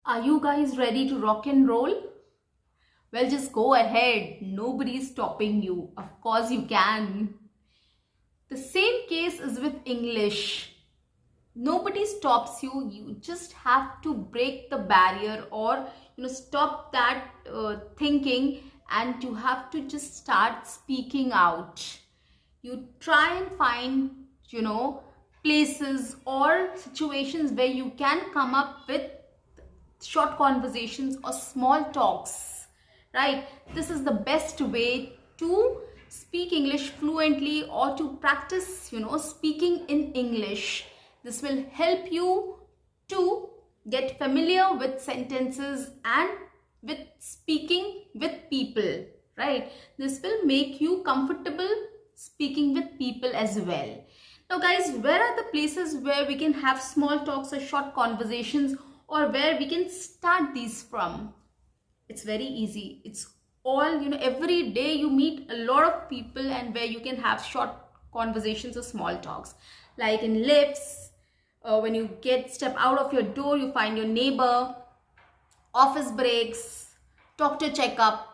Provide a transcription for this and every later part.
Are you guys ready to rock and roll? Well, just go ahead. Nobody's stopping you. Of course, you can. The same case is with English. Nobody stops you. You just have to break the barrier or stop that thinking, and you have to just start speaking out. You try and find places or situations where you can come up with short conversations or small talks, right? This is the best way to speak English fluently or to practice speaking in English. This will help you to get familiar with sentences and with speaking with people, right? This will make you comfortable speaking with people as well. Now guys, where are the places where we can have small talks or short conversations, or where we can start these from? It's very easy. It's all, every day you meet a lot of people, and where you can have short conversations or small talks, like in lifts, when you step out of your door, you find your neighbor, office breaks, doctor checkup.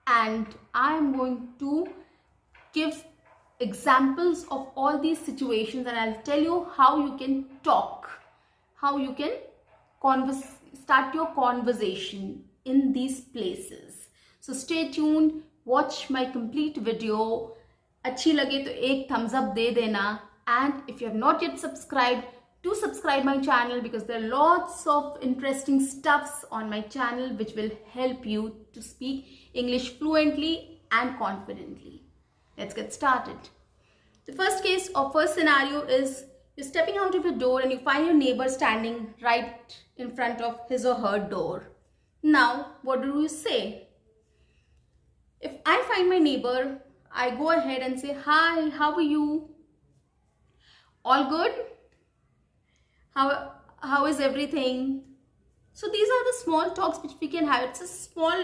And I'm going to give examples of all these situations, and I'll tell you how you can talk, how you can start your conversation in these places. So stay tuned, watch my complete video. अच्छी लगे तो एक thumbs up दे देना, and if you have not yet subscribed, do subscribe my channel, because there are lots of interesting stuffs on my channel which will help you to speak English fluently and confidently. Let's get started. The first case or first scenario is you're stepping out of your door and you find your neighbor standing right in front of his or her door. Now, what do you say? If I find my neighbor, I go ahead and say, "Hi, how are you? All good? How is everything?" So these are the small talks which we can have. It's a small,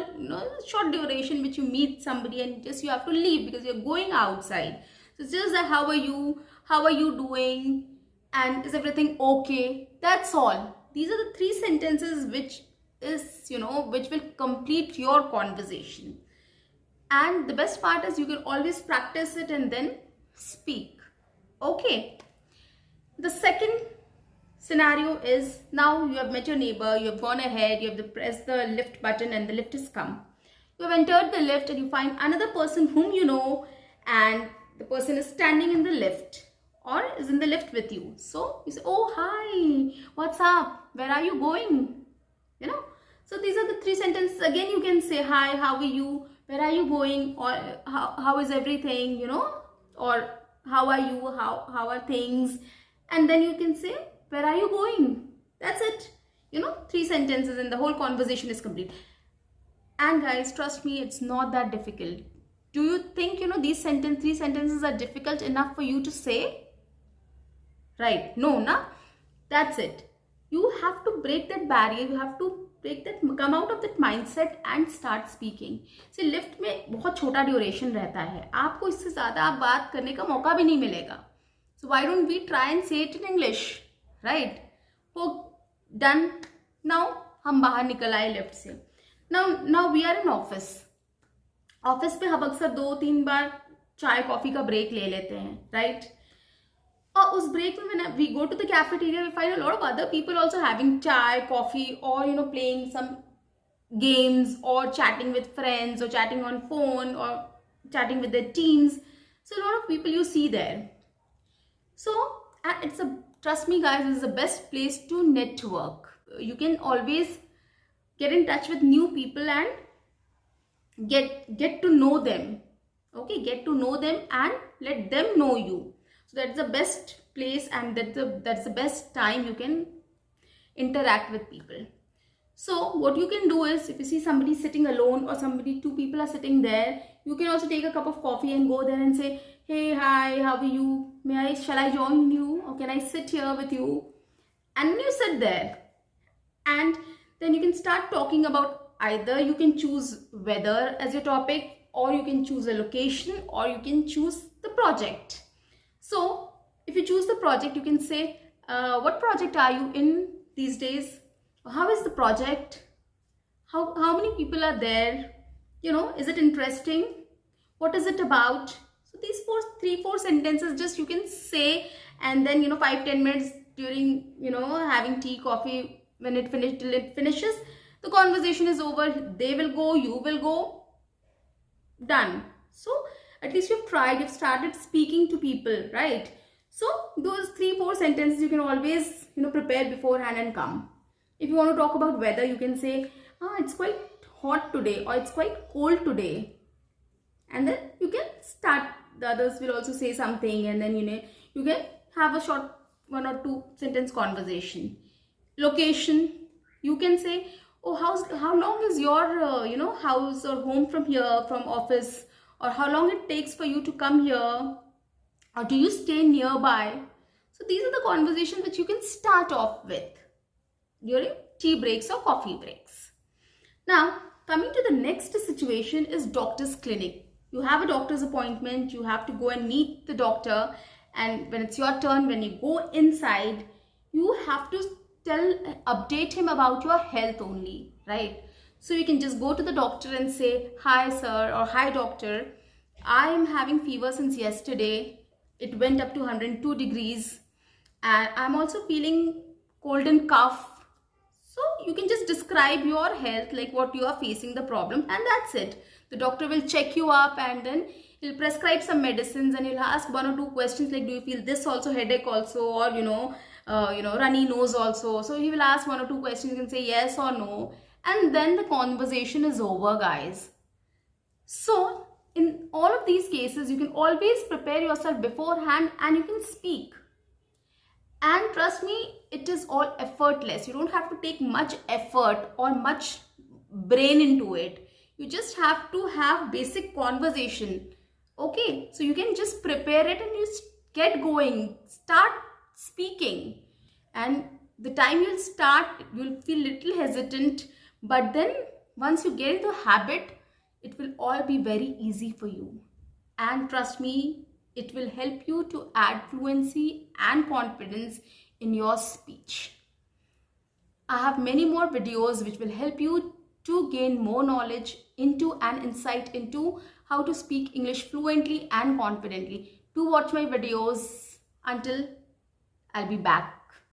short duration which you meet somebody and just you have to leave because you're going outside. So it's just that, how are you? How are you doing? And is everything okay? That's all. These are the three sentences which will complete your conversation. And the best part is you can always practice it and then speak. Okay. The second scenario is, now you have met your neighbor, you have gone ahead, you have pressed the lift button and the lift has come. You have entered the lift and you find another person whom you know, and the person is standing in the lift or is in the lift with you. So you say, "Oh, hi, what's up? Where are you going?" So these are the three sentences. Again, you can say, "Hi, how are you? Where are you going?" Or how is everything, or how are you? How are things? And then you can say, "Where are you going?" That's it. Three sentences and the whole conversation is complete. And guys, trust me, it's not that difficult. Do you think, these three sentences are difficult enough for you to say? Right? No, na? That's it. You have to break that barrier. You have to come out of that mindset and start speaking. See, lift में बहुत छोटा duration रहता है. आपको इससे ज़्यादा आप बात करने का मौका भी नहीं मिलेगा. So why don't we try and say it in English? Right? Oh, done. Now हम बाहर निकल आए लिफ्ट से. Now we are in office. Office पे हम अक्सर 2-3 बार चाय कॉफी का ब्रेक ले लेते हैं, राइट? और उस ब्रेक में we go to the cafeteria, we find a lot of other people also having chai, coffee, or playing some games or chatting with friends or chatting on phone or chatting with their teams. So a lot of people you see there. So trust me guys, this is the best place to network. You can always get in touch with new people and get to know them. Okay, get to know them and let them know you. So that's the best place, and that's the best time you can interact with people. So what you can do is, if you see somebody sitting alone or two people are sitting there, you can also take a cup of coffee and go there and say, "Hey, hi, how are you? Shall I join you, or can I sit here with you?" And then you sit there, and then you can start talking about, either you can choose weather as your topic, or you can choose a location, or you can choose the project. So if you choose the project, you can say, "What project are you in these days?" How is the project? How many people are there? Is it interesting? What is it about? So these three four sentences just you can say, and then 5-10 minutes during having tea, coffee, when it finished till it finishes, the conversation is over. They will go, you will go, done. So at least you've tried, you've started speaking to people, right? So those 3-4 sentences you can always prepare beforehand and come. If you want to talk about weather, you can say, it's quite hot today, or it's quite cold today, and then you can start. The others will also say something, and then you can have a short 1 or 2 sentence conversation. Location, you can say, oh, how long is your house or home from here, from office, or how long it takes for you to come here, or do you stay nearby? So these are the conversations which you can start off with during tea breaks or coffee breaks. Now, coming to the next situation is doctor's clinic. You have a doctor's appointment, you have to go and meet the doctor, and when it's your turn, when you go inside, you have to update him about your health only, right? So you can just go to the doctor and say, hi sir, or hi doctor, I am having fever since yesterday. It went up to 102 degrees, and I'm also feeling cold and cough. So you can just describe your health, like what you are facing the problem, and that's it. The doctor will check you up, and then he'll prescribe some medicines, and he'll ask 1 or 2 questions like, do you feel this also, headache also, or runny nose also. So he will ask 1 or 2 questions. You can say yes or no, and then the conversation is over, guys. So in all of these cases, you can always prepare yourself beforehand and you can speak. And trust me, it is all effortless. You don't have to take much effort or much brain into it. You just have to have basic conversation. Okay, so you can just prepare it and you get going. Start speaking. And the time you'll start, you'll feel little hesitant. But then once you get into the habit, it will all be very easy for you. And trust me, it will help you to add fluency and confidence in your speech. I have many more videos which will help you to gain more knowledge into and insight into how to speak English fluently and confidently. Do watch my videos. Until I'll be back.